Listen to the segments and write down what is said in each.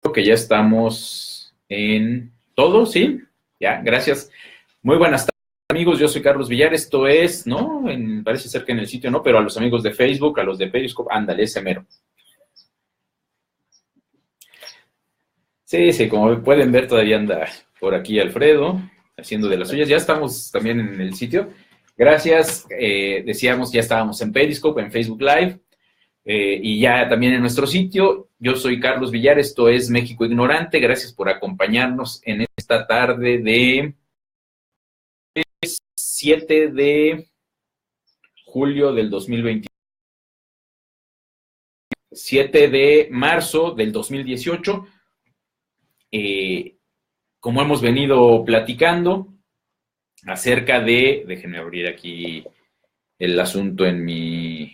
Creo que ya estamos en todo, ¿sí? Ya, gracias. Muy buenas tardes, amigos. Yo soy Carlos Villar. Esto es, ¿no? Parece ser que en el sitio no, pero a los amigos de Facebook, a los de Periscope, ándale, ese mero. Sí, como pueden ver, todavía anda por aquí Alfredo, haciendo de las suyas. Ya estamos también en el sitio. Gracias. Decíamos, ya estábamos en Periscope, en Facebook Live. Y ya también en nuestro sitio. Yo soy Carlos Villar, esto es México Ignorante. Gracias por acompañarnos en esta tarde de 7 de julio del 2020, 7 de marzo del 2018. Como hemos venido platicando acerca de, déjenme abrir aquí el asunto en mi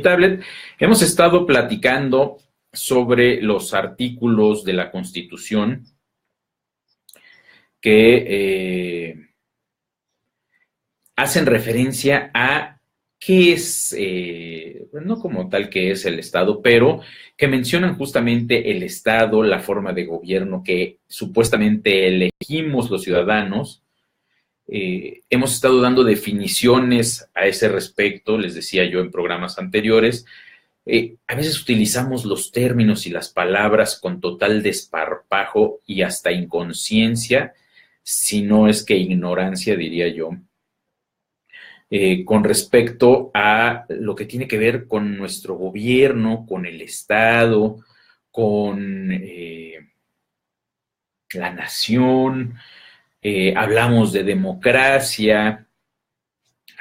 tablet, hemos estado platicando sobre los artículos de la Constitución que hacen referencia a qué es, no como tal que es el Estado, pero que mencionan justamente el Estado, la forma de gobierno que supuestamente elegimos los ciudadanos. Hemos estado dando definiciones a ese respecto, les decía yo en programas anteriores. A veces utilizamos los términos y las palabras con total desparpajo y hasta inconsciencia, si no es que ignorancia, diría yo, con respecto a lo que tiene que ver con nuestro gobierno, con el Estado, con la nación. Hablamos de democracia,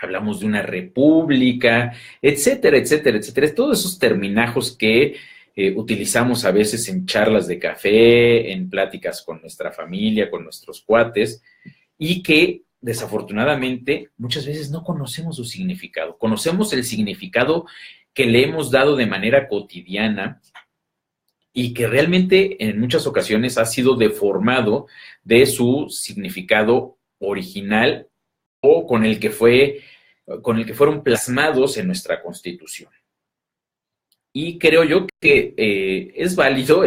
hablamos de una república, etcétera, etcétera, etcétera. Todos esos terminajos que utilizamos a veces en charlas de café, en pláticas con nuestra familia, con nuestros cuates, y que desafortunadamente muchas veces no conocemos su significado. Conocemos el significado que le hemos dado de manera cotidiana y que realmente en muchas ocasiones ha sido deformado de su significado original o con el que fueron plasmados en nuestra Constitución. Y creo yo que es válido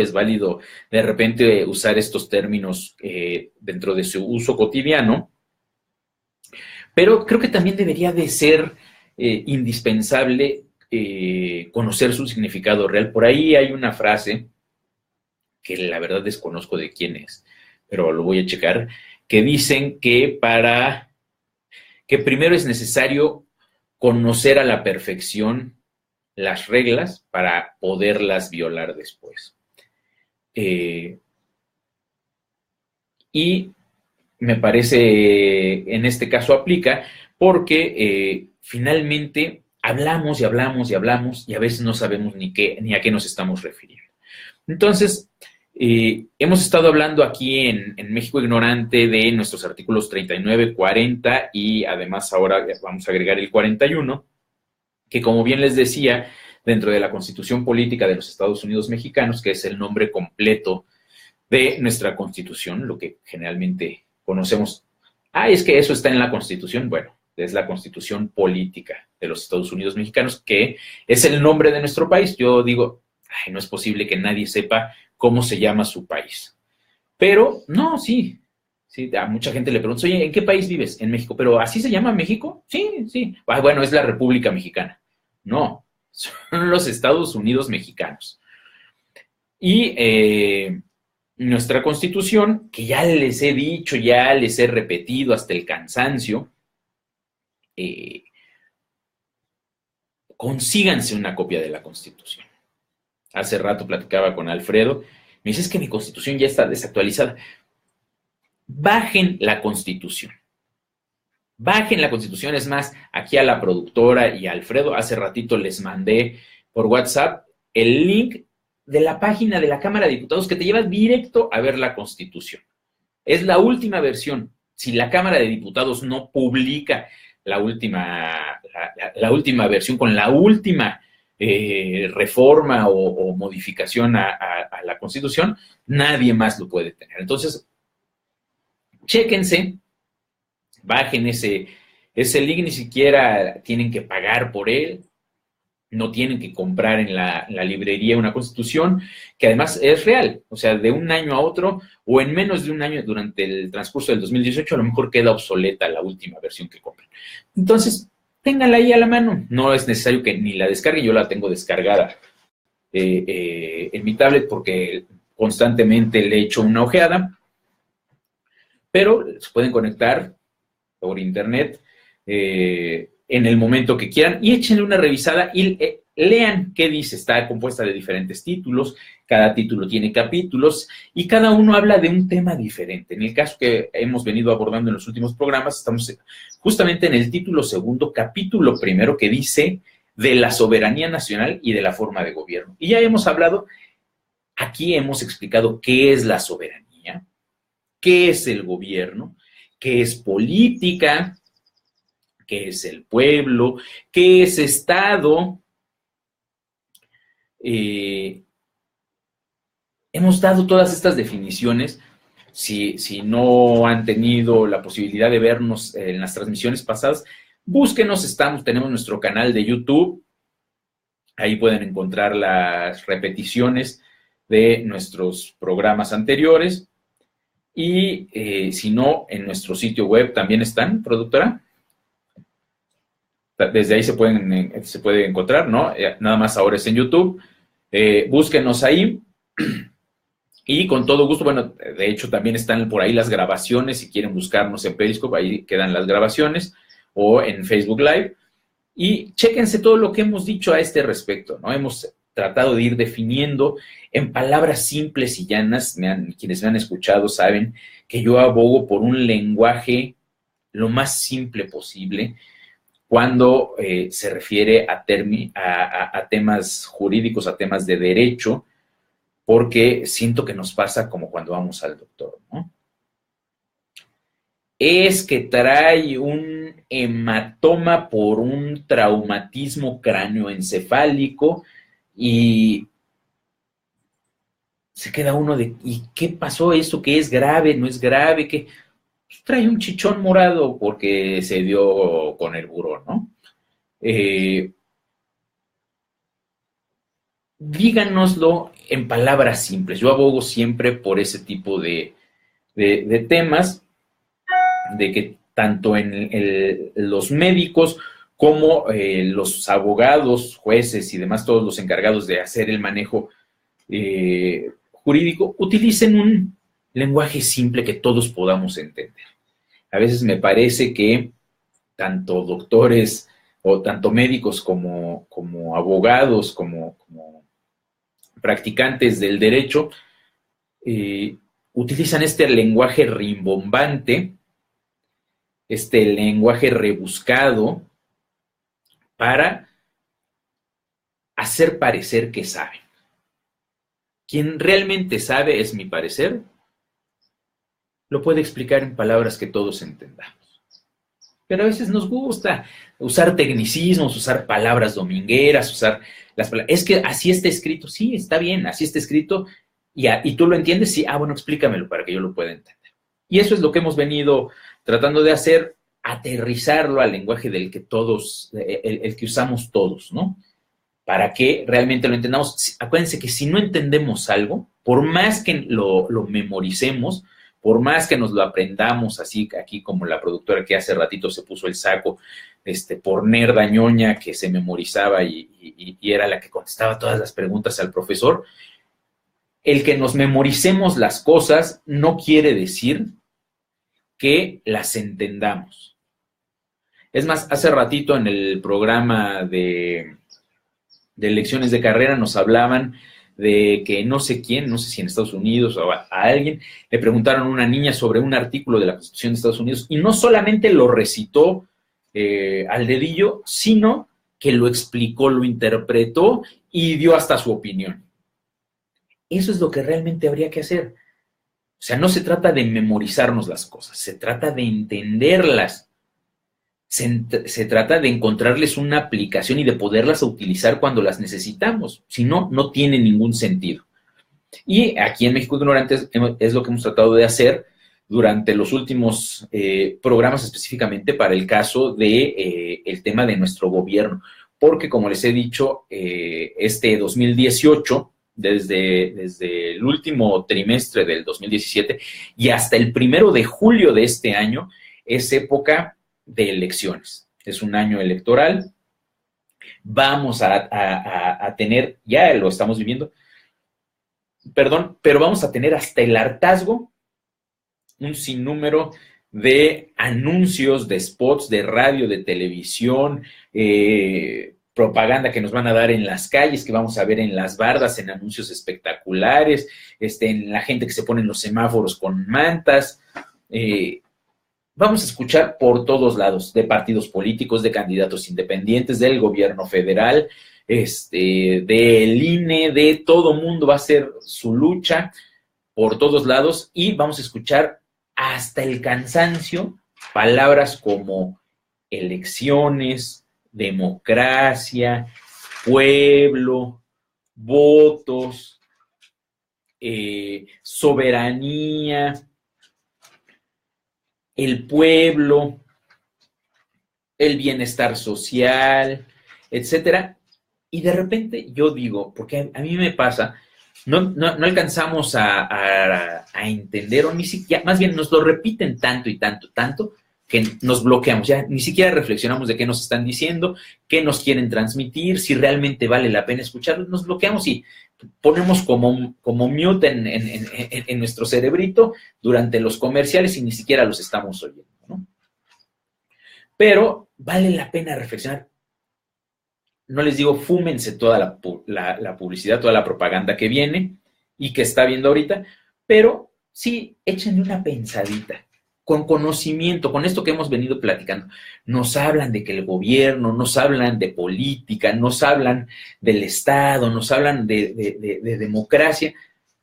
de repente usar estos términos dentro de su uso cotidiano, pero creo que también debería de ser indispensable conocer su significado real. Por ahí hay una frase que la verdad desconozco de quién es, pero lo voy a checar, que dicen que primero es necesario conocer a la perfección las reglas para poderlas violar después. Y me parece en este caso aplica porque finalmente hablamos y hablamos y hablamos y a veces no sabemos ni a qué nos estamos refiriendo. Entonces, hemos estado hablando aquí en México Ignorante de nuestros artículos 39, 40 y además ahora vamos a agregar el 41, que como bien les decía, dentro de la Constitución Política de los Estados Unidos Mexicanos, que es el nombre completo de nuestra Constitución, lo que generalmente conocemos. Es que eso está en la Constitución. Bueno, es la Constitución Política de los Estados Unidos Mexicanos, que es el nombre de nuestro país. Yo digo, no es posible que nadie sepa cómo se llama su país. Pero, no, sí, a mucha gente le pregunta, oye, ¿en qué país vives? En México. ¿Pero así se llama México? Sí, sí. Bueno, es la República Mexicana. No, son los Estados Unidos Mexicanos. Y nuestra Constitución, que ya les he dicho, ya les he repetido hasta el cansancio, consíganse una copia de la Constitución. Hace rato platicaba con Alfredo, me dice, es que mi Constitución ya está desactualizada. Bajen la Constitución. Bajen la Constitución, es más, aquí a la productora y a Alfredo, hace ratito les mandé por WhatsApp el link de la página de la Cámara de Diputados que te lleva directo a ver la Constitución. Es la última versión. Si la Cámara de Diputados no publica la última versión con la última reforma o modificación a la Constitución, nadie más lo puede tener. Entonces, chéquense, bajen ese link, ni siquiera tienen que pagar por él. No tienen que comprar en la librería una Constitución que además es real. O sea, de un año a otro o en menos de un año durante el transcurso del 2018 a lo mejor queda obsoleta la última versión que compren. Entonces, ténganla ahí a la mano. No es necesario que ni la descargue. Yo la tengo descargada en mi tablet porque constantemente le echo una ojeada. Pero se pueden conectar por internet en el momento que quieran y échenle una revisada y lean qué dice. Está compuesta de diferentes títulos, cada título tiene capítulos y cada uno habla de un tema diferente. En el caso que hemos venido abordando en los últimos programas, estamos justamente en el título segundo, capítulo primero, que dice de la soberanía nacional y de la forma de gobierno. Y ya hemos hablado, aquí hemos explicado qué es la soberanía, qué es el gobierno, qué es política, qué es el pueblo, qué es Estado. Hemos dado todas estas definiciones. Si no han tenido la posibilidad de vernos en las transmisiones pasadas, búsquenos, tenemos nuestro canal de YouTube. Ahí pueden encontrar las repeticiones de nuestros programas anteriores. Y si no, en nuestro sitio web también están, productora. Desde ahí se puede encontrar, ¿no? Nada más ahora es en YouTube. Búsquenos ahí. Y con todo gusto, bueno, de hecho también están por ahí las grabaciones. Si quieren buscarnos en Periscope, ahí quedan las grabaciones. O en Facebook Live. Y chéquense todo lo que hemos dicho a este respecto, ¿no? Hemos tratado de ir definiendo en palabras simples y llanas. Quienes me han escuchado saben que yo abogo por un lenguaje lo más simple posible cuando se refiere a temas jurídicos, a temas de derecho, porque siento que nos pasa como cuando vamos al doctor, ¿no? Es que trae un hematoma por un traumatismo cráneoencefálico y se queda uno de, ¿y qué pasó eso? ¿Qué es grave? ¿No es grave? ¿Qué? Pues trae un chichón morado porque se dio con el buró, ¿no? Díganoslo en palabras simples. Yo abogo siempre por ese tipo de temas, de que tanto en los médicos como los abogados, jueces y demás, todos los encargados de hacer el manejo jurídico, utilicen un lenguaje simple que todos podamos entender. A veces me parece que tanto doctores o tanto médicos como abogados, como practicantes del derecho, utilizan este lenguaje rimbombante, este lenguaje rebuscado para hacer parecer que saben. Quien realmente sabe, es mi parecer, lo puede explicar en palabras que todos entendamos. Pero a veces nos gusta usar tecnicismos, usar palabras domingueras, usar las palabras. Es que así está escrito. Sí, está bien, así está escrito. Y tú lo entiendes, sí. Bueno, explícamelo para que yo lo pueda entender. Y eso es lo que hemos venido tratando de hacer, aterrizarlo al lenguaje del que todos, el que usamos todos, ¿no? Para que realmente lo entendamos. Acuérdense que si no entendemos algo, por más que lo memoricemos, por más que nos lo aprendamos así, aquí como la productora que hace ratito se puso el saco, por nerda ñoña que se memorizaba y era la que contestaba todas las preguntas al profesor, el que nos memoricemos las cosas no quiere decir que las entendamos. Es más, hace ratito en el programa de lecciones de carrera nos hablaban de que no sé quién, no sé si en Estados Unidos o a alguien, le preguntaron a una niña sobre un artículo de la Constitución de Estados Unidos y no solamente lo recitó al dedillo, sino que lo explicó, lo interpretó y dio hasta su opinión. Eso es lo que realmente habría que hacer. O sea, no se trata de memorizarnos las cosas, se trata de entenderlas. Se trata de encontrarles una aplicación y de poderlas utilizar cuando las necesitamos. Si no, no tiene ningún sentido. Y aquí en México Ignorantes es lo que hemos tratado de hacer durante los últimos programas, específicamente para el caso de el tema de nuestro gobierno. porque como les he dicho, este 2018, desde el último trimestre del 2017 y hasta el 1 de julio de este año, es época de elecciones. Es un año electoral. Vamos a tener, ya lo estamos viviendo, perdón, pero vamos a tener hasta el hartazgo un sinnúmero de anuncios, de spots, de radio, de televisión, propaganda que nos van a dar en las calles, que vamos a ver en las bardas, en anuncios espectaculares, en la gente que se pone en los semáforos con mantas. Vamos a escuchar por todos lados, de partidos políticos, de candidatos independientes, del gobierno federal, del INE, de todo mundo va a ser su lucha por todos lados y vamos a escuchar hasta el cansancio palabras como elecciones, democracia, pueblo, votos, soberanía, el pueblo, el bienestar social, etcétera. Y de repente yo digo, porque a mí me pasa, no alcanzamos a entender, o ni siquiera, más bien nos lo repiten tanto y tanto, que nos bloqueamos, ya ni siquiera reflexionamos de qué nos están diciendo, qué nos quieren transmitir, si realmente vale la pena escucharlos, nos bloqueamos y ponemos como mute en nuestro cerebrito durante los comerciales y ni siquiera los estamos oyendo, ¿no? Pero vale la pena reflexionar. No les digo, fúmense toda la publicidad, toda la propaganda que viene y que está viendo ahorita, pero sí, échenle una pensadita, con conocimiento, con esto que hemos venido platicando. Nos hablan de que el gobierno, nos hablan de política, nos hablan del Estado, nos hablan de democracia.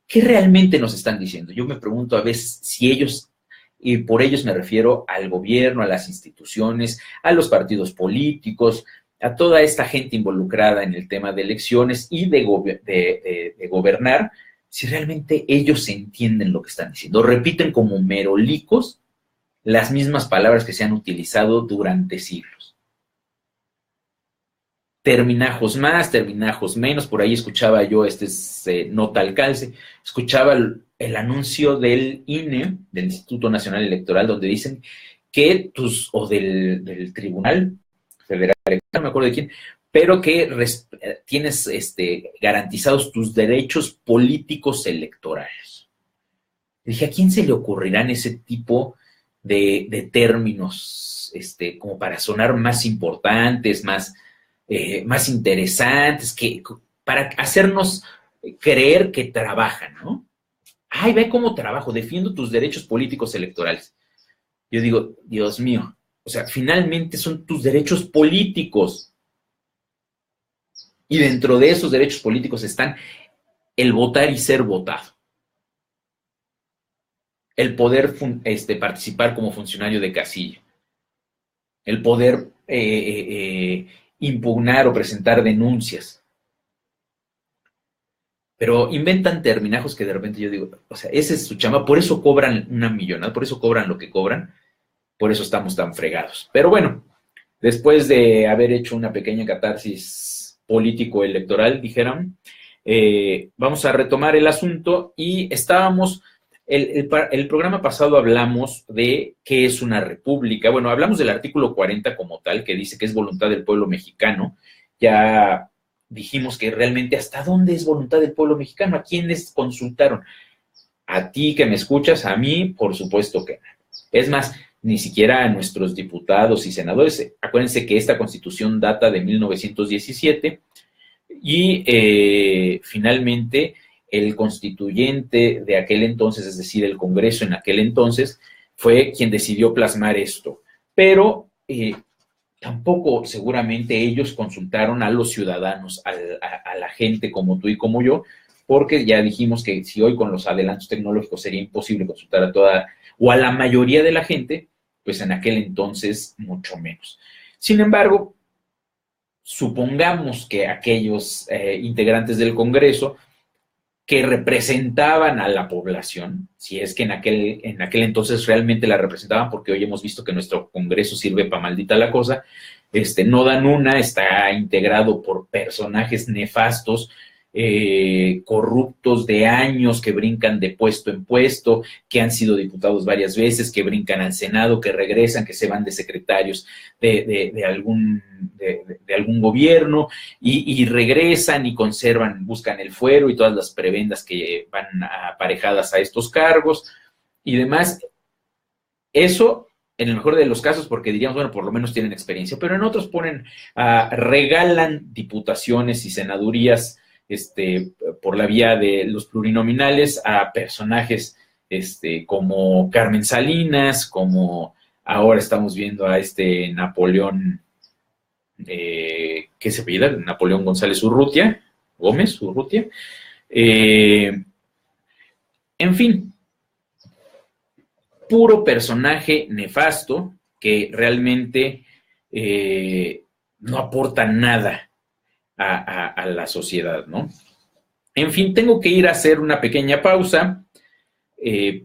¿Qué realmente nos están diciendo? Yo me pregunto a veces si ellos, y por ellos me refiero al gobierno, a las instituciones, a los partidos políticos, a toda esta gente involucrada en el tema de elecciones y de gobernar, si realmente ellos entienden lo que están diciendo. Repiten como merolicos las mismas palabras que se han utilizado durante siglos. Terminajos más, terminajos menos, por ahí escuchaba yo, nota al calce, escuchaba el anuncio del INE, del Instituto Nacional Electoral, donde dicen que o del Tribunal Federal, no me acuerdo de quién, pero que tienes garantizados tus derechos políticos electorales. Dije, ¿a quién se le ocurrirán ese tipo de términos como para sonar más importantes, más interesantes, para hacernos creer que trabajan, ¿no? Ay, ve cómo trabajo, defiendo tus derechos políticos electorales. Yo digo, Dios mío, o sea, finalmente son tus derechos políticos. Y dentro de esos derechos políticos están el votar y ser votado. El poder participar como funcionario de casilla. El poder impugnar o presentar denuncias. Pero inventan terminajos que de repente yo digo, o sea, esa es su chamba, por eso cobran una millonada, por eso cobran lo que cobran, por eso estamos tan fregados. Pero bueno, después de haber hecho una pequeña catarsis político-electoral, dijeron, vamos a retomar el asunto y estábamos, el programa pasado hablamos de qué es una república. Bueno, hablamos del artículo 40 como tal, que dice que es voluntad del pueblo mexicano. Ya dijimos que realmente hasta dónde es voluntad del pueblo mexicano, a quiénes consultaron. A ti que me escuchas, a mí, por supuesto que no. Es más, ni siquiera a nuestros diputados y senadores. Acuérdense que esta Constitución data de 1917 y finalmente el constituyente de aquel entonces, es decir, el Congreso en aquel entonces, fue quien decidió plasmar esto. Pero tampoco seguramente ellos consultaron a los ciudadanos, a la gente como tú y como yo, porque ya dijimos que si hoy con los adelantos tecnológicos sería imposible consultar a toda o a la mayoría de la gente, pues en aquel entonces mucho menos. Sin embargo, supongamos que aquellos integrantes del Congreso que representaban a la población, si es que en aquel entonces realmente la representaban, porque hoy hemos visto que nuestro Congreso sirve para maldita la cosa, no dan una, está integrado por personajes nefastos, corruptos de años, que brincan de puesto en puesto, que han sido diputados varias veces, que brincan al Senado, que regresan, que se van de secretarios de algún gobierno y regresan y conservan, buscan el fuero y todas las prebendas que van aparejadas a estos cargos y demás. Eso en el mejor de los casos, porque diríamos, bueno, por lo menos tienen experiencia, pero en otros regalan diputaciones y senadurías por la vía de los plurinominales a personajes como Carmen Salinas, como ahora estamos viendo a Napoleón, ¿qué se apellida? Napoleón González Gómez Urrutia. En fin, puro personaje nefasto que realmente no aporta nada a la sociedad, ¿no? En fin, tengo que ir a hacer una pequeña pausa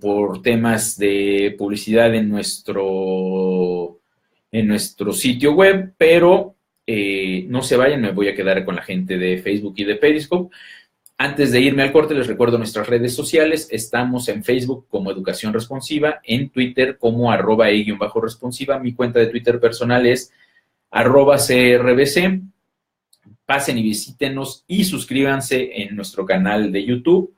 por temas de publicidad en nuestro sitio web, pero no se vayan, me voy a quedar con la gente de Facebook y de Periscope. Antes de irme al corte, les recuerdo nuestras redes sociales. Estamos en Facebook como Educación Responsiva, en Twitter como @e_responsiva. Mi cuenta de Twitter personal es @CRBC. Pasen y visítenos y suscríbanse en nuestro canal de YouTube.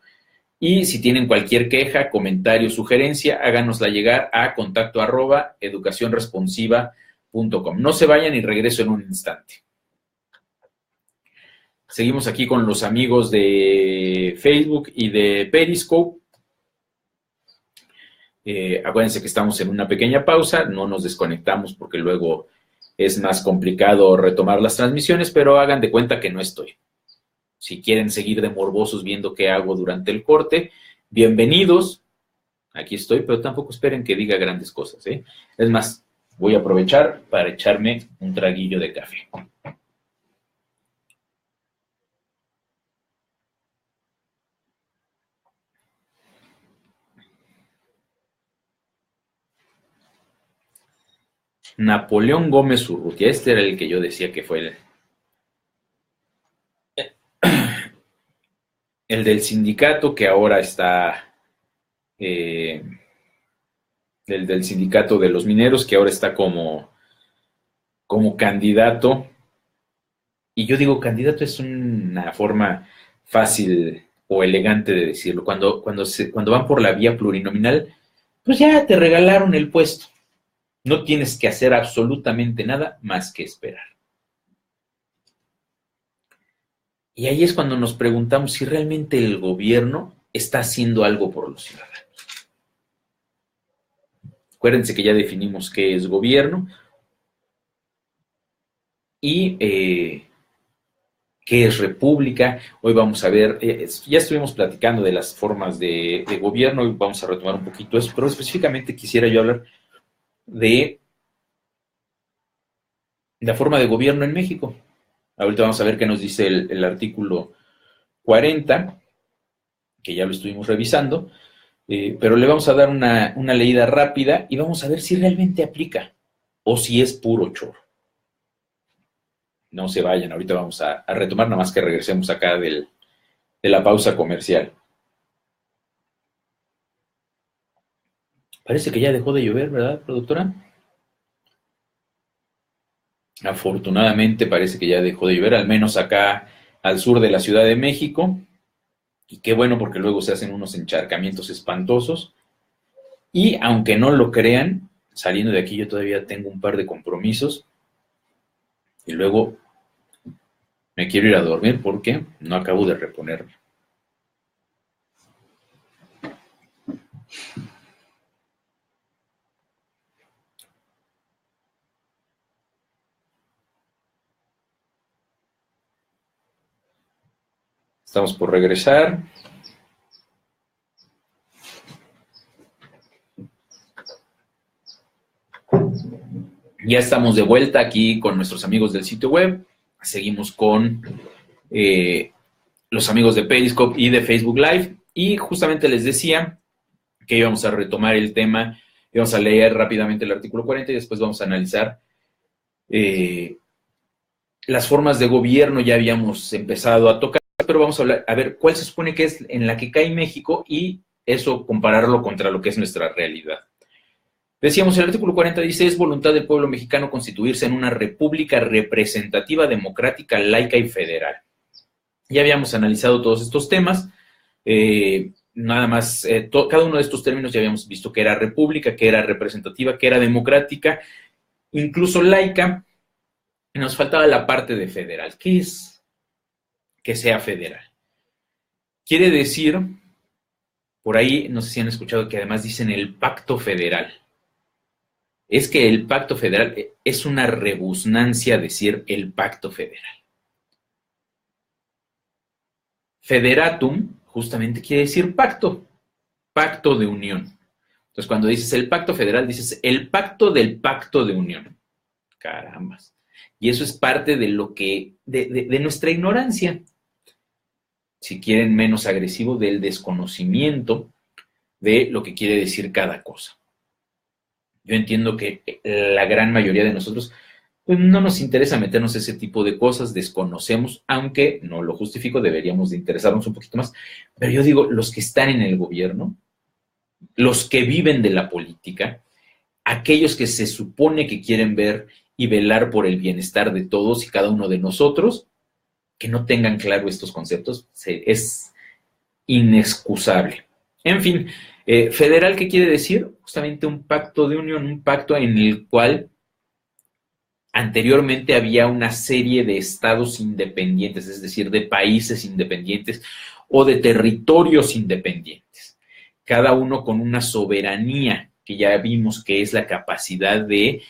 Y si tienen cualquier queja, comentario, sugerencia, háganosla llegar a contacto@educacionresponsiva.com. No se vayan y regreso en un instante. Seguimos aquí con los amigos de Facebook y de Periscope. Acuérdense que estamos en una pequeña pausa, no nos desconectamos porque luego es más complicado retomar las transmisiones, pero hagan de cuenta que no estoy. Si quieren seguir de morbosos viendo qué hago durante el corte, bienvenidos. Aquí estoy, pero tampoco esperen que diga grandes cosas, ¿eh? Es más, voy a aprovechar para echarme un traguillo de café. Napoleón Gómez Urrutia, este era el que yo decía que fue el del sindicato que ahora está, el del sindicato de los mineros que ahora está como candidato. Y yo digo, candidato es una forma fácil o elegante de decirlo. Cuando van por la vía plurinominal, pues ya te regalaron el puesto. No tienes que hacer absolutamente nada más que esperar. Y ahí es cuando nos preguntamos si realmente el gobierno está haciendo algo por los ciudadanos. Acuérdense que ya definimos qué es gobierno y qué es república. Hoy vamos a ver, ya estuvimos platicando de las formas de gobierno, hoy vamos a retomar un poquito eso, pero específicamente quisiera yo hablar de la forma de gobierno en México. Ahorita vamos a ver qué nos dice el artículo 40, que ya lo estuvimos revisando, pero le vamos a dar una leída rápida y vamos a ver si realmente aplica o si es puro choro. No se vayan, ahorita vamos a retomar, nada más que regresemos acá de la pausa comercial. Parece que ya dejó de llover, ¿verdad, productora? Afortunadamente parece que ya dejó de llover, al menos acá al sur de la Ciudad de México. Y qué bueno, porque luego se hacen unos encharcamientos espantosos. Y aunque no lo crean, saliendo de aquí yo todavía tengo un par de compromisos. Y luego me quiero ir a dormir porque no acabo de reponerme. Estamos por regresar. Ya estamos de vuelta aquí con nuestros amigos del sitio web. Seguimos con los amigos de Periscope y de Facebook Live. Y justamente les decía que íbamos a retomar el tema, íbamos a leer rápidamente el artículo 40 y después vamos a analizar Las formas de gobierno ya habíamos empezado a tocar, pero vamos a hablar, a ver, ¿cuál se supone que es en la que cae México? Y eso compararlo contra lo que es nuestra realidad. Decíamos, el artículo 40 dice, es voluntad del pueblo mexicano constituirse en una república representativa, democrática, laica y federal. Ya habíamos analizado todos estos temas, nada más, cada uno de estos términos ya habíamos visto que era república, que era representativa, que era democrática, incluso laica. Nos faltaba la parte de federal. ¿Qué es que sea federal? Quiere decir, por ahí, no sé si han escuchado que además dicen el pacto federal. Es que el pacto federal es una rebusnancia decir el pacto federal. Federatum justamente quiere decir pacto, pacto de unión. Entonces, cuando dices el pacto federal, dices el pacto del pacto de unión. Carambas. Y eso es parte de lo que, de nuestra ignorancia. Si quieren, menos agresivo, del desconocimiento de lo que quiere decir cada cosa. Yo entiendo que la gran mayoría de nosotros pues no nos interesa meternos ese tipo de cosas, desconocemos, aunque no lo justifico, deberíamos de interesarnos un poquito más. Pero yo digo, los que están en el gobierno, los que viven de la política, aquellos que se supone que quieren ver y velar por el bienestar de todos y cada uno de nosotros, que no tengan claro estos conceptos, es inexcusable. En fin, federal, ¿qué quiere decir? Justamente un pacto de unión, un pacto en el cual anteriormente había una serie de estados independientes, es decir, de países independientes o de territorios independientes, cada uno con una soberanía que ya vimos que es la capacidad de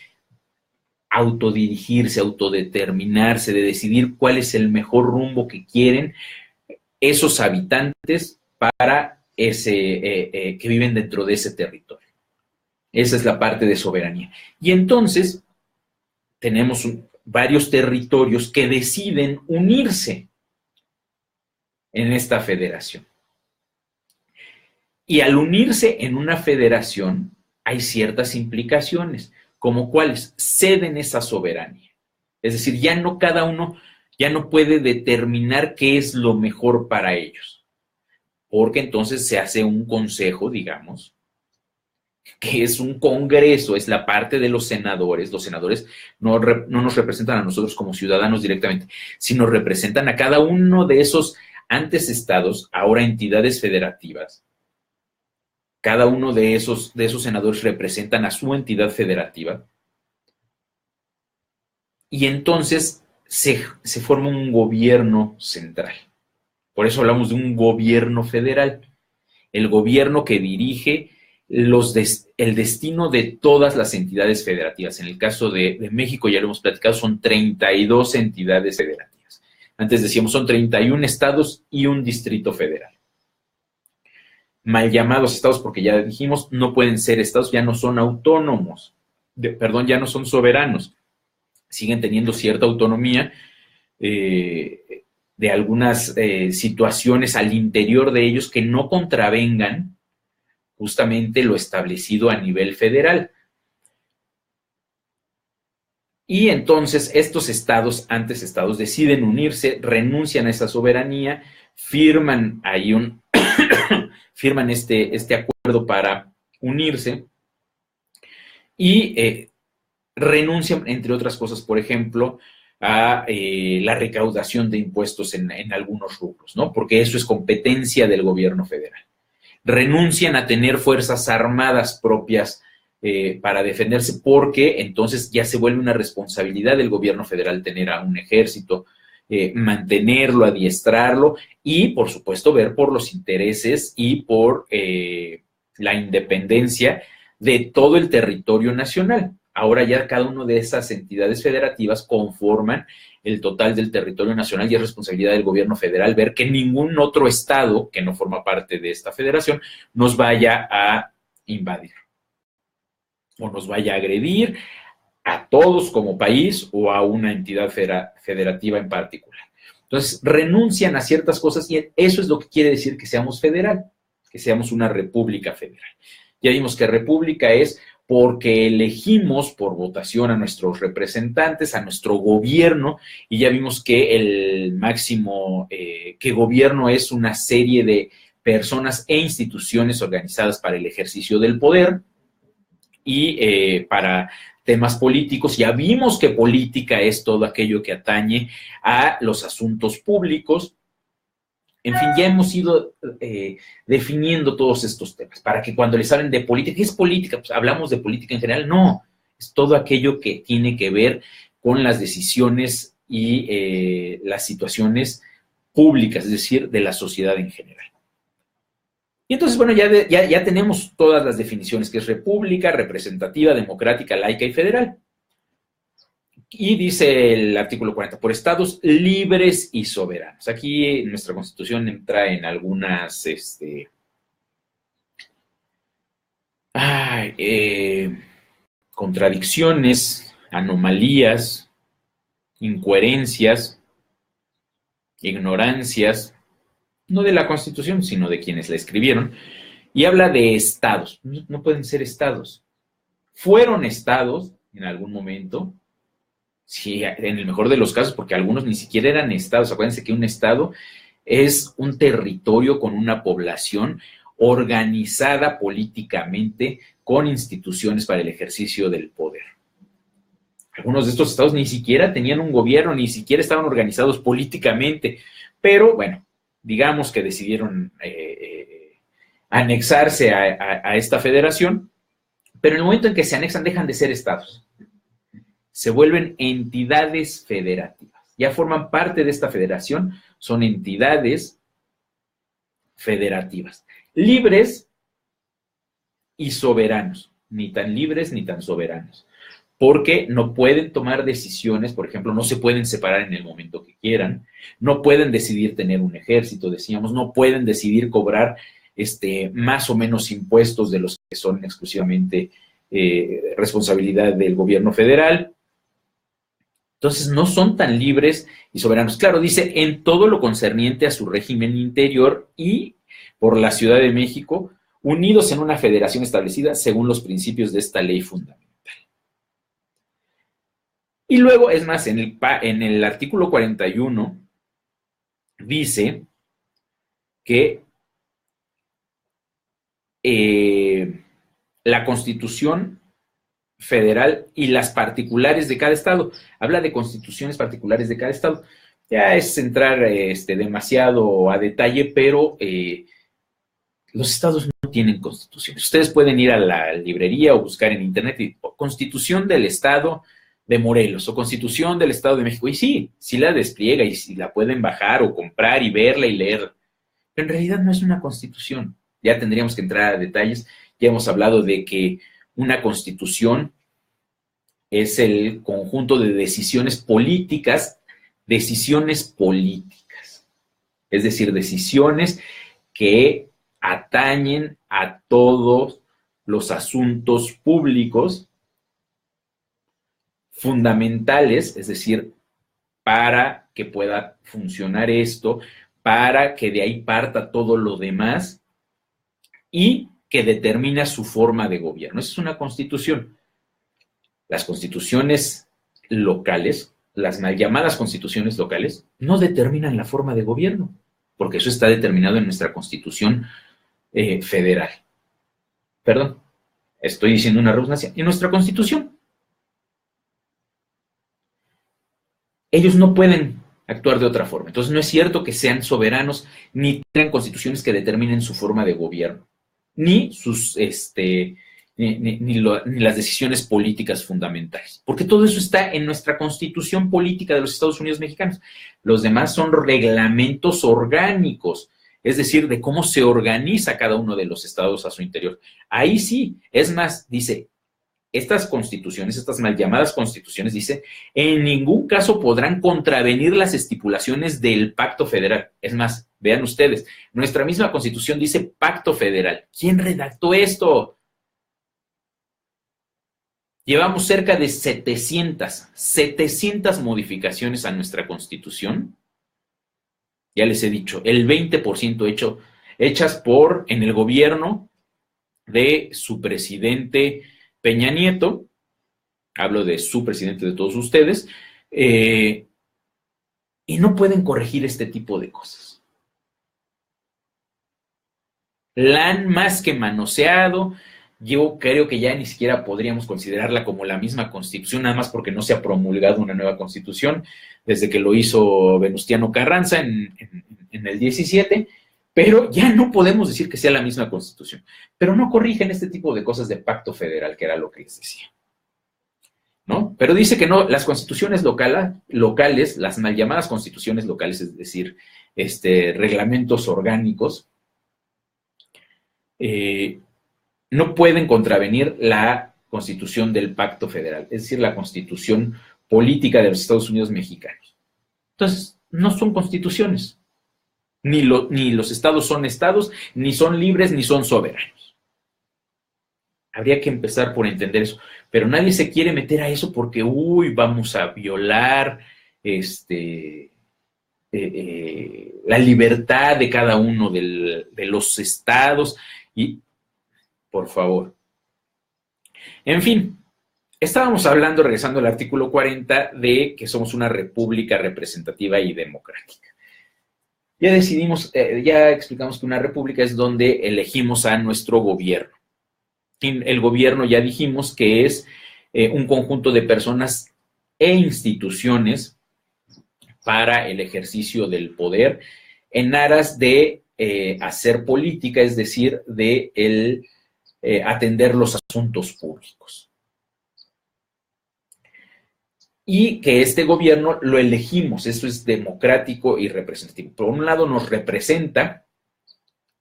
autodirigirse, autodeterminarse, de decidir cuál es el mejor rumbo que quieren esos habitantes para que viven dentro de ese territorio. Esa es la parte de soberanía. Y entonces tenemos varios territorios que deciden unirse en esta federación. Y al unirse en una federación hay ciertas implicaciones, como cuáles ceden esa soberanía. Es decir, ya no cada uno, ya no puede determinar qué es lo mejor para ellos, porque entonces se hace un consejo, digamos, que es un congreso, es la parte de los senadores. Los senadores no nos representan a nosotros como ciudadanos directamente, sino representan a cada uno de esos antes estados, ahora entidades federativas. Cada uno de esos senadores representan a su entidad federativa. Y entonces se forma un gobierno central. Por eso hablamos de un gobierno federal. El gobierno que dirige el destino de todas las entidades federativas. En el caso de México, ya lo hemos platicado, son 32 entidades federativas. Antes decíamos, son 31 estados y un distrito federal. Mal llamados estados, porque ya dijimos, no pueden ser estados, ya no son autónomos, ya no son soberanos. Siguen teniendo cierta autonomía de algunas situaciones al interior de ellos que no contravengan justamente lo establecido a nivel federal. Y entonces estos estados, antes estados, deciden unirse, renuncian a esa soberanía, firman ahí firman este acuerdo para unirse y renuncian, entre otras cosas, por ejemplo, a la recaudación de impuestos en algunos rubros, ¿no? Porque eso es competencia del gobierno federal. Renuncian a tener fuerzas armadas propias para defenderse, porque entonces ya se vuelve una responsabilidad del gobierno federal tener a un ejército, mantenerlo, adiestrarlo y, por supuesto, ver por los intereses y por la independencia de todo el territorio nacional. Ahora ya cada una de esas entidades federativas conforman el total del territorio nacional y es responsabilidad del gobierno federal ver que ningún otro estado que no forma parte de esta federación nos vaya a invadir o nos vaya a agredir a todos como país o a una entidad federativa en particular. Entonces, renuncian a ciertas cosas y eso es lo que quiere decir que seamos federal, que seamos una república federal. Ya vimos que república es porque elegimos por votación a nuestros representantes, a nuestro gobierno, y ya vimos que el máximo, que gobierno es una serie de personas e instituciones organizadas para el ejercicio del poder y para temas políticos. Ya vimos que política es todo aquello que atañe a los asuntos públicos. En fin, ya hemos ido definiendo todos estos temas para que cuando les hablen de política, ¿qué es política? Pues hablamos de política en general. No, es todo aquello que tiene que ver con las decisiones y las situaciones públicas, es decir, de la sociedad en general. Y entonces, bueno, ya tenemos todas las definiciones, que es república, representativa, democrática, laica y federal. Y dice el artículo 40, por estados libres y soberanos. Aquí nuestra Constitución entra en algunas contradicciones, anomalías, incoherencias, ignorancias, no de la Constitución, sino de quienes la escribieron, y habla de estados. No pueden ser estados. Fueron estados en algún momento. Sí, en el mejor de los casos, porque algunos ni siquiera eran estados. Acuérdense que un estado es un territorio con una población organizada políticamente con instituciones para el ejercicio del poder. Algunos de estos estados ni siquiera tenían un gobierno, ni siquiera estaban organizados políticamente, pero bueno, digamos que decidieron anexarse a esta federación, pero en el momento en que se anexan dejan de ser estados. Se vuelven entidades federativas. Ya forman parte de esta federación, son entidades federativas, libres y soberanos, ni tan libres ni tan soberanos, porque no pueden tomar decisiones, por ejemplo, no se pueden separar en el momento que quieran, no pueden decidir tener un ejército, decíamos, no pueden decidir cobrar más o menos impuestos de los que son exclusivamente responsabilidad del gobierno federal. Entonces, no son tan libres y soberanos. Claro, dice, en todo lo concerniente a su régimen interior y por la Ciudad de México, unidos en una federación establecida según los principios de esta ley fundamental. Y luego, es más, en el artículo 41 dice que la Constitución federal y las particulares de cada estado. Habla de constituciones particulares de cada estado. Ya es entrar demasiado a detalle, pero los estados no tienen constituciones. Ustedes pueden ir a la librería o buscar en internet y, Constitución del Estado de Morelos o Constitución del Estado de México. Y sí la despliega y sí la pueden bajar o comprar y verla y leer. Pero en realidad no es una constitución. Ya tendríamos que entrar a detalles. Ya hemos hablado de que una constitución es el conjunto de decisiones políticas, es decir, decisiones que atañen a todos los asuntos públicos fundamentales, es decir, para que pueda funcionar esto, para que de ahí parta todo lo demás y que determina su forma de gobierno. Esa es una constitución. Las constituciones locales, las mal llamadas constituciones locales, no determinan la forma de gobierno, porque eso está determinado en nuestra Constitución federal. Perdón, estoy diciendo una redundancia. En nuestra Constitución. Ellos no pueden actuar de otra forma. Entonces no es cierto que sean soberanos ni tengan constituciones que determinen su forma de gobierno, ni sus ni las decisiones políticas fundamentales, porque todo eso está en nuestra Constitución política de los Estados Unidos mexicanos. Los demás son reglamentos orgánicos, es decir, de cómo se organiza cada uno de los estados a su interior. Ahí sí, es más, dice, estas constituciones, estas mal llamadas constituciones, dice, en ningún caso podrán contravenir las estipulaciones del Pacto Federal. Es más, vean ustedes, nuestra misma Constitución dice Pacto Federal. ¿Quién redactó esto? Llevamos cerca de 700 modificaciones a nuestra Constitución. Ya les he dicho, el 20% hechas en el gobierno de su presidente Peña Nieto, hablo de su presidente de todos ustedes, y no pueden corregir este tipo de cosas. La han más que manoseado. Yo creo que ya ni siquiera podríamos considerarla como la misma Constitución, nada más porque no se ha promulgado una nueva Constitución desde que lo hizo Venustiano Carranza en el 17, pero ya no podemos decir que sea la misma Constitución. Pero no corrigen este tipo de cosas de pacto federal, que era lo que les decía, ¿no? Pero dice que no, las constituciones locales, las mal llamadas constituciones locales, es decir, reglamentos orgánicos, no pueden contravenir la Constitución del Pacto Federal, es decir, la Constitución política de los Estados Unidos mexicanos. Entonces, no son constituciones. Ni los estados son estados, ni son libres, ni son soberanos. Habría que empezar por entender eso. Pero nadie se quiere meter a eso porque, vamos a violar la libertad de cada uno de los estados. Y, por favor. En fin, estábamos hablando, regresando al artículo 40, de que somos una república representativa y democrática. Ya decidimos, ya explicamos que una república es donde elegimos a nuestro gobierno. Y el gobierno ya dijimos que es un conjunto de personas e instituciones para el ejercicio del poder en aras de hacer política, es decir, de atender los asuntos públicos. Y que este gobierno lo elegimos, eso es democrático y representativo. Por un lado nos representa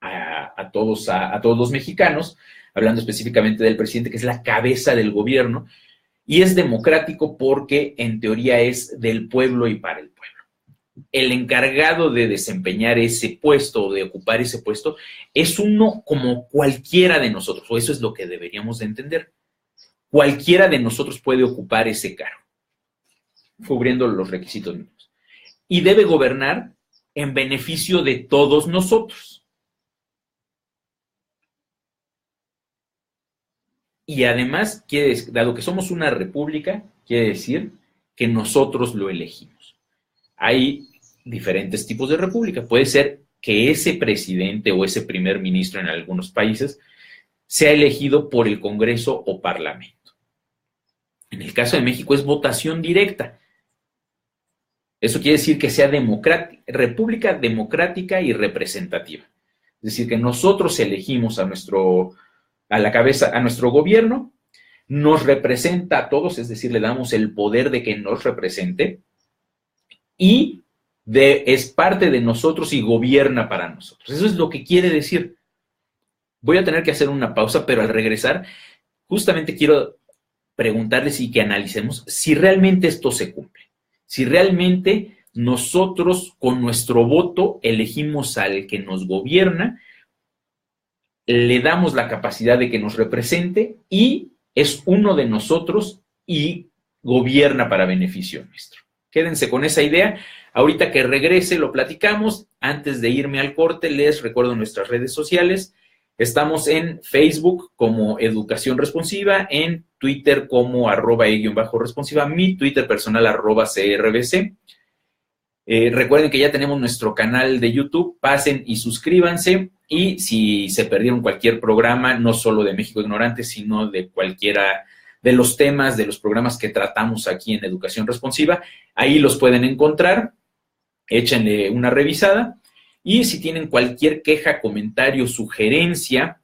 a todos los mexicanos, hablando específicamente del presidente, que es la cabeza del gobierno, y es democrático porque en teoría es del pueblo y para el pueblo. El encargado de desempeñar ese puesto o de ocupar ese puesto es uno como cualquiera de nosotros, o eso es lo que deberíamos de entender. Cualquiera de nosotros puede ocupar ese cargo, cubriendo los requisitos mínimos. Y debe gobernar en beneficio de todos nosotros. Y además, dado que somos una república, quiere decir que nosotros lo elegimos. Hay diferentes tipos de república. Puede ser que ese presidente o ese primer ministro en algunos países sea elegido por el Congreso o Parlamento. En el caso de México es votación directa. Eso quiere decir que sea república democrática y representativa. Es decir, que nosotros elegimos a nuestro gobierno, nos representa a todos, es decir, le damos el poder de que nos represente y es parte de nosotros y gobierna para nosotros. Eso es lo que quiere decir. Voy a tener que hacer una pausa, pero al regresar, justamente quiero preguntarles y que analicemos si realmente esto se cumple. Si realmente nosotros con nuestro voto elegimos al que nos gobierna, le damos la capacidad de que nos represente y es uno de nosotros y gobierna para beneficio nuestro. Quédense con esa idea. Ahorita que regrese lo platicamos. Antes de irme al corte, les recuerdo nuestras redes sociales. Estamos en Facebook como Educación Responsiva, en Twitter como @e_responsiva, mi Twitter personal @CRBC. Recuerden que ya tenemos nuestro canal de YouTube, pasen y suscríbanse, y si se perdieron cualquier programa, no solo de México Ignorante, sino de cualquiera de los temas, de los programas que tratamos aquí en Educación Responsiva, ahí los pueden encontrar, échenle una revisada, y si tienen cualquier queja, comentario, sugerencia,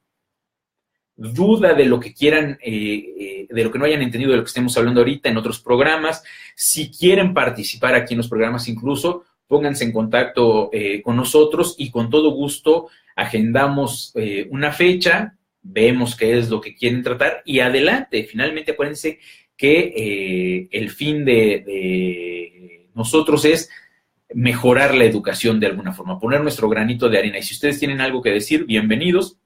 duda de lo que quieran, de lo que no hayan entendido de lo que estemos hablando ahorita en otros programas, si quieren participar aquí en los programas incluso, pónganse en contacto con nosotros y con todo gusto agendamos una fecha, vemos qué es lo que quieren tratar y adelante. Finalmente, acuérdense que el fin de nosotros es mejorar la educación de alguna forma, poner nuestro granito de arena. Y si ustedes tienen algo que decir, bienvenidos.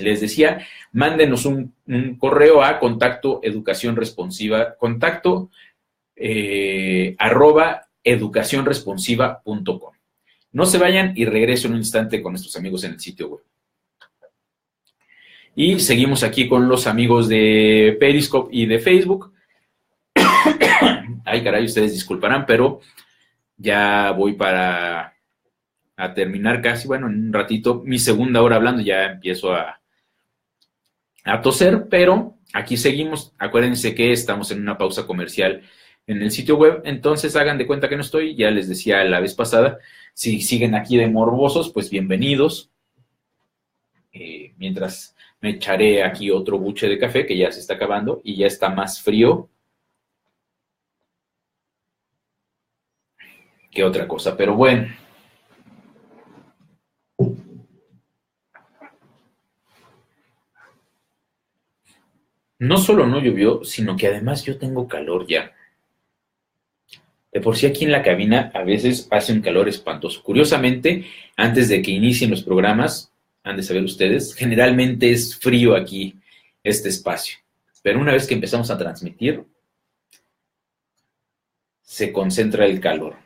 Les decía, mándenos un correo a contacto educación responsiva, @educacionresponsiva.com. No se vayan y regreso en un instante con nuestros amigos en el sitio web. Y seguimos aquí con los amigos de Periscope y de Facebook. Ay, caray, ustedes disculparán, pero ya voy a terminar casi, bueno, en un ratito, mi segunda hora hablando, ya empiezo a toser, pero aquí seguimos. Acuérdense que estamos en una pausa comercial en el sitio web, entonces hagan de cuenta que no estoy, ya les decía la vez pasada, si siguen aquí de morbosos, pues bienvenidos. Mientras me echaré aquí otro buche de café que ya se está acabando y ya está más frío que otra cosa, pero bueno. No solo no llovió, sino que además yo tengo calor ya. De por sí aquí en la cabina a veces hace un calor espantoso. Curiosamente, antes de que inicien los programas, han de saber ustedes, generalmente es frío aquí este espacio. Pero una vez que empezamos a transmitir, se concentra el calor.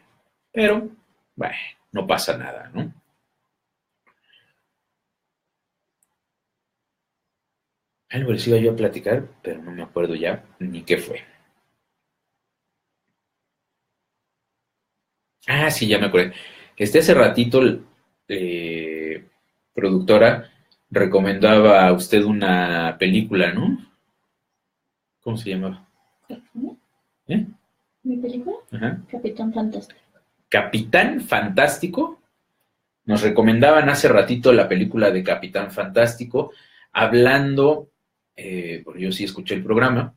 Pero, bueno, no pasa nada, ¿no? Algo les iba yo a platicar, pero no me acuerdo ya ni qué fue. Ah, sí, ya me acordé. Hace ratito, eh, productora, recomendaba a usted una película, ¿no? ¿Cómo se llamaba? ¿Eh? ¿Mi película? Ajá. Capitán Fantástico. Capitán Fantástico. Nos recomendaban hace ratito la película de Capitán Fantástico, hablando, porque yo sí escuché el programa,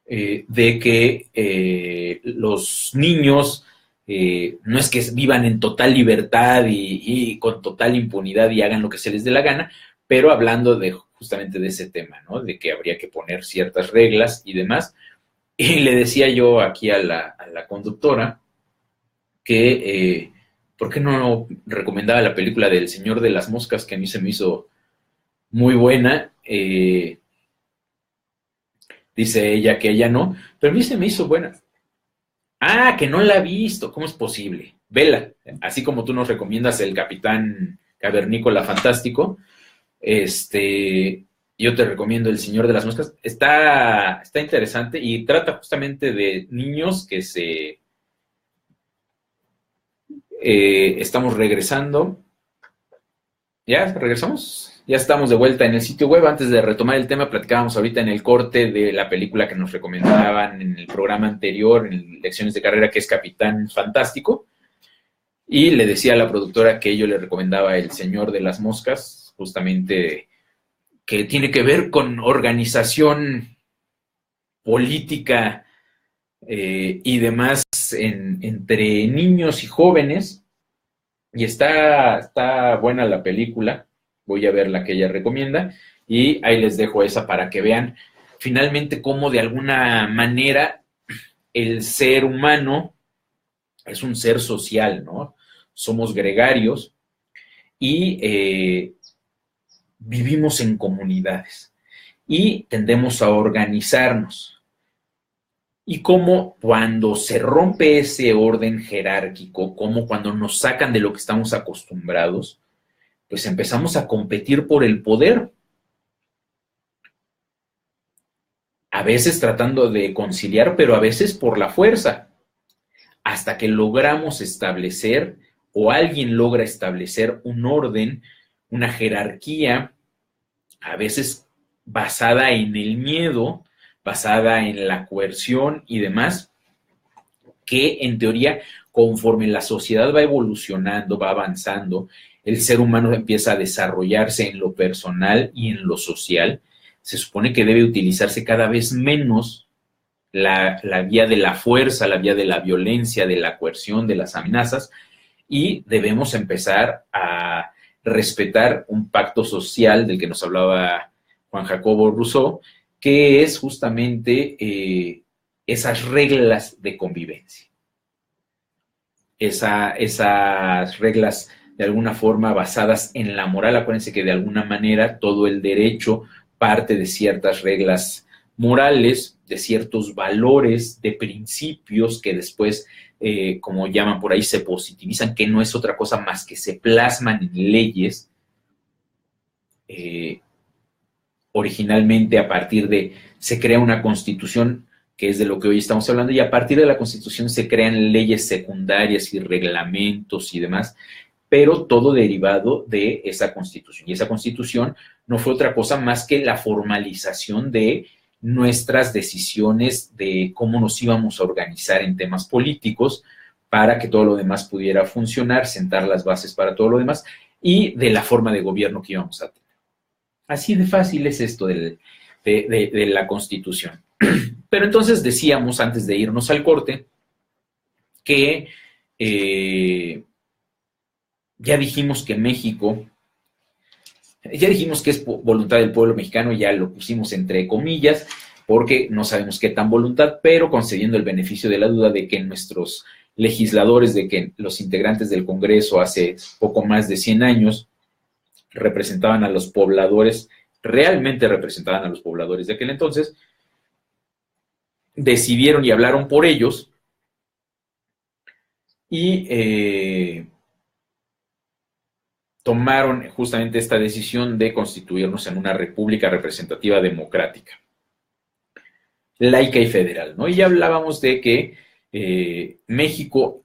de que los niños no es que vivan en total libertad y con total impunidad y hagan lo que se les dé la gana, pero hablando de justamente de ese tema, ¿no? De que habría que poner ciertas reglas y demás. Y le decía yo aquí a la conductora que, ¿por qué no recomendaba la película del Señor de las Moscas, que a mí se me hizo muy buena? Dice ella que ella no, pero a mí se me hizo buena. Ah, que no la ha visto. ¿Cómo es posible? Vela. Así como tú nos recomiendas el Capitán Cavernícola Fantástico, yo te recomiendo El Señor de las Moscas. Está interesante y trata justamente de niños que estamos regresando. ¿Ya regresamos? Ya estamos de vuelta en el sitio web. Antes de retomar el tema, platicábamos ahorita en el corte de la película que nos recomendaban en el programa anterior, en Lecciones de Carrera, que es Capitán Fantástico. Y le decía a la productora que yo le recomendaba El Señor de las Moscas, justamente que tiene que ver con organización política y demás entre niños y jóvenes. Y está buena la película. Voy a ver la que ella recomienda. Y ahí les dejo esa para que vean finalmente cómo de alguna manera el ser humano es un ser social, ¿no? Somos gregarios y vivimos en comunidades y tendemos a organizarnos. Y cómo cuando se rompe ese orden jerárquico, como cuando nos sacan de lo que estamos acostumbrados, pues empezamos a competir por el poder. A veces tratando de conciliar, pero a veces por la fuerza, hasta que logramos establecer o alguien logra establecer un orden, una jerarquía, a veces basada en el miedo, basada en la coerción y demás, que en teoría, conforme la sociedad va evolucionando, va avanzando, el ser humano empieza a desarrollarse en lo personal y en lo social, se supone que debe utilizarse cada vez menos la vía de la fuerza, la vía de la violencia, de la coerción, de las amenazas, y debemos empezar a respetar un pacto social del que nos hablaba Juan Jacobo Rousseau, que es justamente esas reglas de convivencia. Esas reglas de alguna forma basadas en la moral. Acuérdense que de alguna manera todo el derecho parte de ciertas reglas morales, de ciertos valores, de principios que después, como llaman por ahí, se positivizan, que no es otra cosa más que se plasman en leyes originalmente a partir de, se crea una constitución, que es de lo que hoy estamos hablando, y a partir de la constitución se crean leyes secundarias y reglamentos y demás, pero todo derivado de esa constitución. Y esa constitución no fue otra cosa más que la formalización de nuestras decisiones de cómo nos íbamos a organizar en temas políticos para que todo lo demás pudiera funcionar, sentar las bases para todo lo demás y de la forma de gobierno que íbamos a tener. Así de fácil es esto de la Constitución. Pero entonces decíamos, antes de irnos al corte, que ya dijimos que México, ya dijimos que es voluntad del pueblo mexicano, ya lo pusimos entre comillas, porque no sabemos qué tan voluntad, pero concediendo el beneficio de la duda de que nuestros legisladores, de que los integrantes del Congreso hace poco más de 100 años representaban a los pobladores, realmente representaban a los pobladores de aquel entonces, decidieron y hablaron por ellos y tomaron justamente esta decisión de constituirnos en una república representativa democrática, laica y federal, ¿no? Y ya hablábamos de que México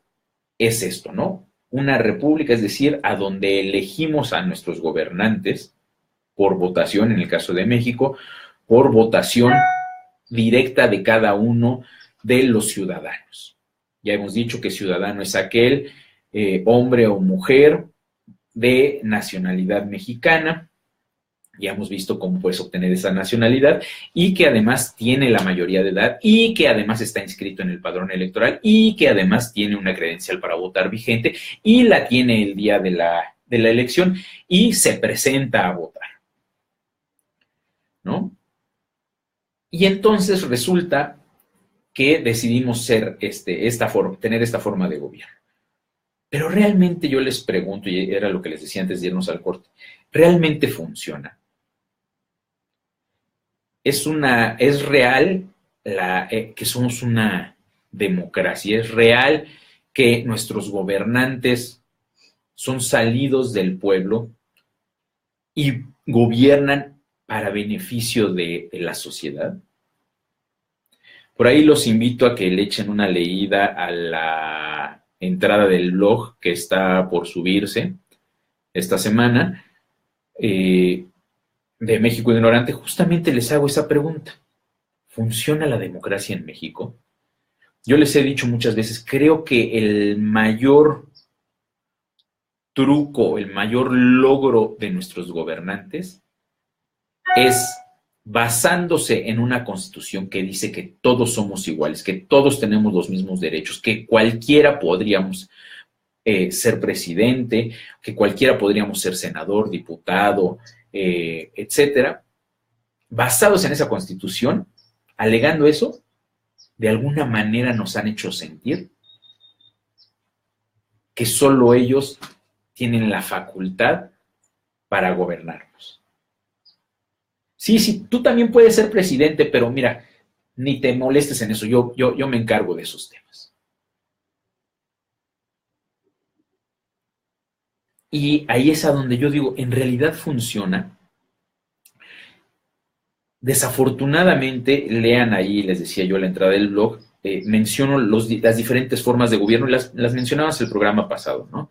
es esto, ¿no? Una república, es decir, a donde elegimos a nuestros gobernantes por votación, en el caso de México, por votación directa de cada uno de los ciudadanos. Ya hemos dicho que ciudadano es aquel hombre o mujer de nacionalidad mexicana, ya hemos visto cómo puedes obtener esa nacionalidad, y que además tiene la mayoría de edad, y que además está inscrito en el padrón electoral, y que además tiene una credencial para votar vigente, y la tiene el día de la elección, y se presenta a votar, ¿no? Y entonces resulta que decidimos tener esta forma de gobierno. Pero realmente yo les pregunto, y era lo que les decía antes de irnos al corte, ¿realmente funciona? ¿Es real que somos una democracia? ¿Es real que nuestros gobernantes son salidos del pueblo y gobiernan para beneficio de la sociedad? Por ahí los invito a que le echen una leída a la entrada del blog que está por subirse esta semana, de México Ignorante. Justamente les hago esa pregunta. ¿Funciona la democracia en México? Yo les he dicho muchas veces, creo que el mayor truco, el mayor logro de nuestros gobernantes es basándose en una constitución que dice que todos somos iguales, que todos tenemos los mismos derechos, que cualquiera podríamos ser presidente, que cualquiera podríamos ser senador, diputado, etcétera. Basados en esa constitución, alegando eso, de alguna manera nos han hecho sentir que solo ellos tienen la facultad para gobernarnos. Sí, tú también puedes ser presidente, pero mira, ni te molestes en eso, yo me encargo de esos temas. Y ahí es a donde yo digo, ¿en realidad funciona? Desafortunadamente, lean ahí, les decía yo a la entrada del blog, menciono las diferentes formas de gobierno, y las mencionabas el programa pasado, ¿no?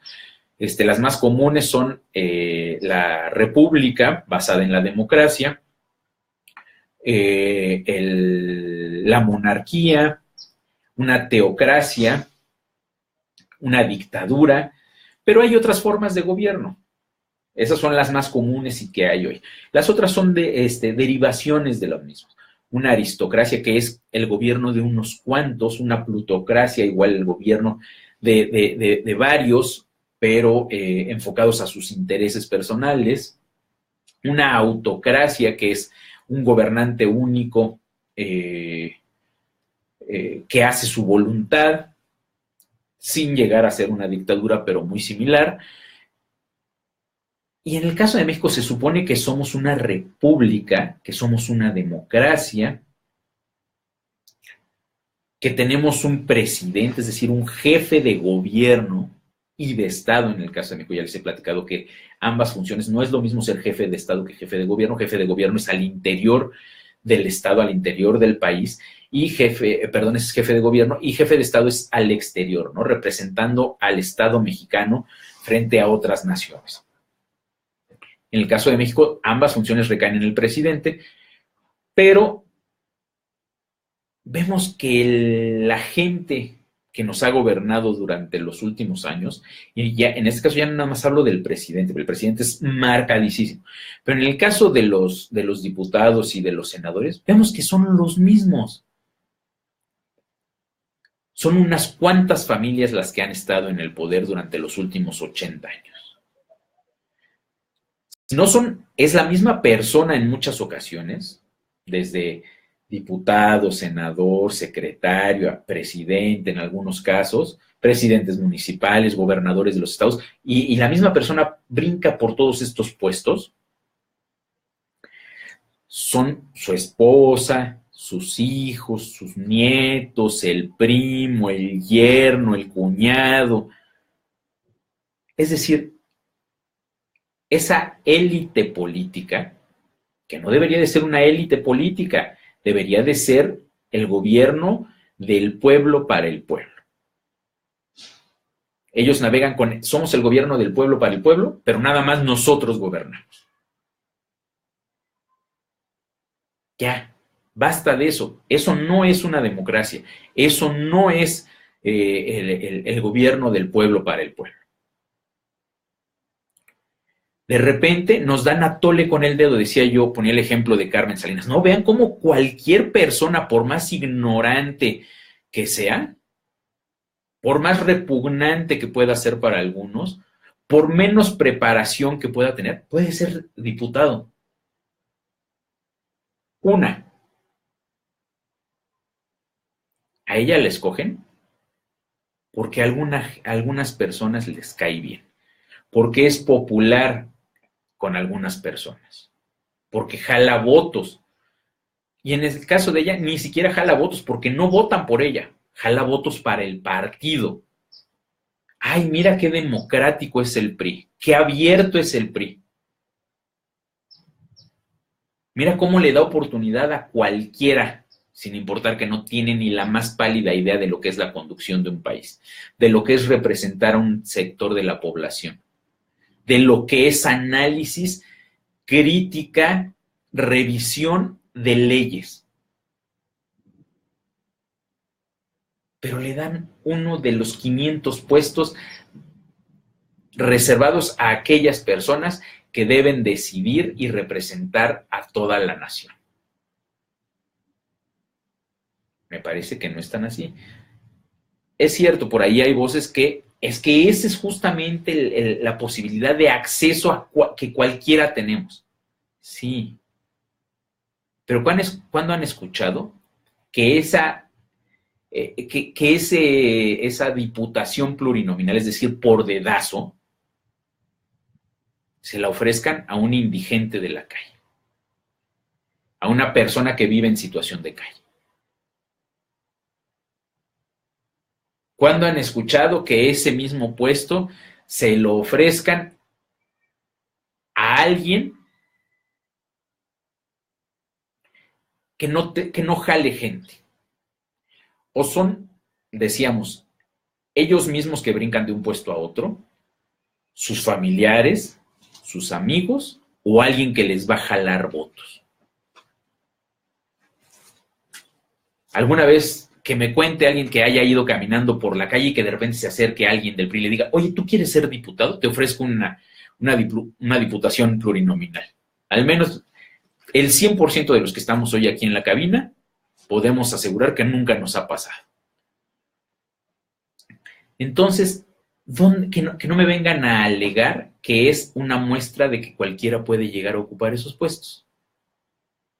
Las más comunes son la república, basada en la democracia, la monarquía, una teocracia, una dictadura, pero hay otras formas de gobierno. Esas son las más comunes y que hay hoy. Las otras son derivaciones de los mismos. Una aristocracia, que es el gobierno de unos cuantos, una plutocracia, igual el gobierno de varios, pero enfocados a sus intereses personales. Una autocracia, que es un gobernante único que hace su voluntad, sin llegar a ser una dictadura, pero muy similar. Y en el caso de México se supone que somos una república, que somos una democracia, que tenemos un presidente, es decir, un jefe de gobierno y de Estado. En el caso de México ya les he platicado que ambas funciones. No es lo mismo ser jefe de Estado que jefe de gobierno. Jefe de gobierno es al interior del Estado, al interior del país, y es jefe de gobierno, y jefe de Estado es al exterior, ¿no? Representando al Estado mexicano frente a otras naciones. En el caso de México, ambas funciones recaen en el presidente, pero vemos que la gente que nos ha gobernado durante los últimos años, y ya en este caso ya nada más hablo del presidente, pero el presidente es marcadísimo, pero en el caso de los diputados y de los senadores, vemos que son los mismos. Son unas cuantas familias las que han estado en el poder durante los últimos 80 años. No son, es la misma persona en muchas ocasiones, desde diputado, senador, secretario, presidente en algunos casos, presidentes municipales, gobernadores de los estados, y la misma persona brinca por todos estos puestos. Son su esposa, sus hijos, sus nietos, el primo, el yerno, el cuñado. Es decir, esa élite política, que no debería de ser una élite política, debería de ser el gobierno del pueblo para el pueblo. Ellos navegan con, somos el gobierno del pueblo para el pueblo, pero nada más nosotros gobernamos. Ya, basta de eso. Eso no es una democracia. Eso no es el gobierno del pueblo para el pueblo. De repente nos dan a tole con el dedo, decía yo, ponía el ejemplo de Carmen Salinas. No, vean cómo cualquier persona, por más ignorante que sea, por más repugnante que pueda ser para algunos, por menos preparación que pueda tener, puede ser diputado. Una, a ella la escogen porque a algunas personas les cae bien, porque es popular con algunas personas, porque jala votos. Y en el caso de ella, ni siquiera jala votos porque no votan por ella, jala votos para el partido. Ay, mira qué democrático es el PRI, qué abierto es el PRI. Mira cómo le da oportunidad a cualquiera, sin importar que no tiene ni la más pálida idea de lo que es la conducción de un país, de lo que es representar a un sector de la población, de lo que es análisis, crítica, revisión de leyes. Pero le dan uno de los 500 puestos reservados a aquellas personas que deben decidir y representar a toda la nación. Me parece que no es tan así. Es cierto, por ahí hay voces que es que esa es justamente la posibilidad de acceso a que cualquiera tenemos. Sí. Pero ¿cuándo han escuchado que esa diputación plurinominal, es decir, por dedazo, se la ofrezcan a un indigente de la calle, a una persona que vive en situación de calle? ¿Cuándo han escuchado que ese mismo puesto se lo ofrezcan a alguien que no jale gente? O son, decíamos, ellos mismos que brincan de un puesto a otro, sus familiares, sus amigos, o alguien que les va a jalar votos. ¿Alguna vez que me cuente alguien que haya ido caminando por la calle y que de repente se acerque a alguien del PRI y le diga, oye, ¿tú quieres ser diputado? Te ofrezco una diputación plurinominal. Al menos el 100% de los que estamos hoy aquí en la cabina podemos asegurar que nunca nos ha pasado. Entonces, que no me vengan a alegar que es una muestra de que cualquiera puede llegar a ocupar esos puestos.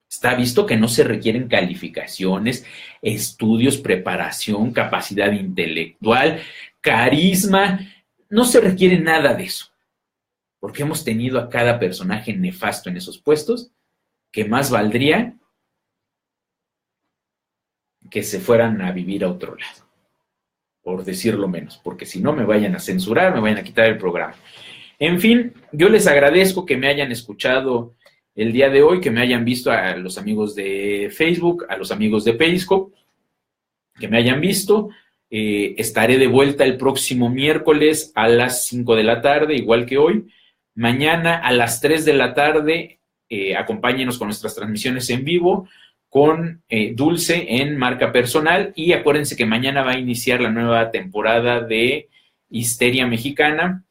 Está visto que no se requieren calificaciones, estudios, preparación, capacidad intelectual, carisma. No se requiere nada de eso. Porque hemos tenido a cada personaje nefasto en esos puestos que más valdría que se fueran a vivir a otro lado. Por decirlo menos. Porque si no me vayan a censurar, me vayan a quitar el programa. En fin, yo les agradezco que me hayan escuchado el día de hoy, que me hayan visto a los amigos de Facebook, a los amigos de Periscope, que me hayan visto. Estaré de vuelta el próximo miércoles a las 5 de la tarde, igual que hoy. Mañana a las 3 de la tarde, acompáñenos con nuestras transmisiones en vivo con Dulce en Marca Personal. Y acuérdense que mañana va a iniciar la nueva temporada de Histeria Mexicana.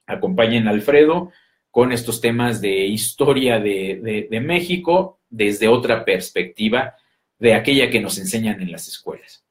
Acompañen a Alfredo con estos temas de historia de México desde otra perspectiva de aquella que nos enseñan en las escuelas.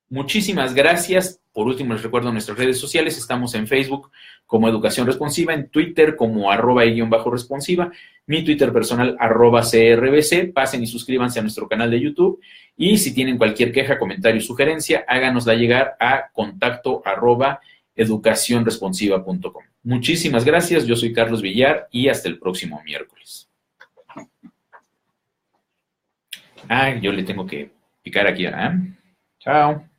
Muchísimas gracias. Por último, les recuerdo nuestras redes sociales. Estamos en Facebook como Educación Responsiva, en Twitter como @e_responsiva, mi Twitter personal @CRBC. Pasen y suscríbanse a nuestro canal de YouTube. Y si tienen cualquier queja, comentario o sugerencia, háganosla llegar a contacto@educacionresponsiva.com. Muchísimas gracias. Yo soy Carlos Villar y hasta el próximo miércoles. Yo le tengo que picar aquí, ¿eh? Chao.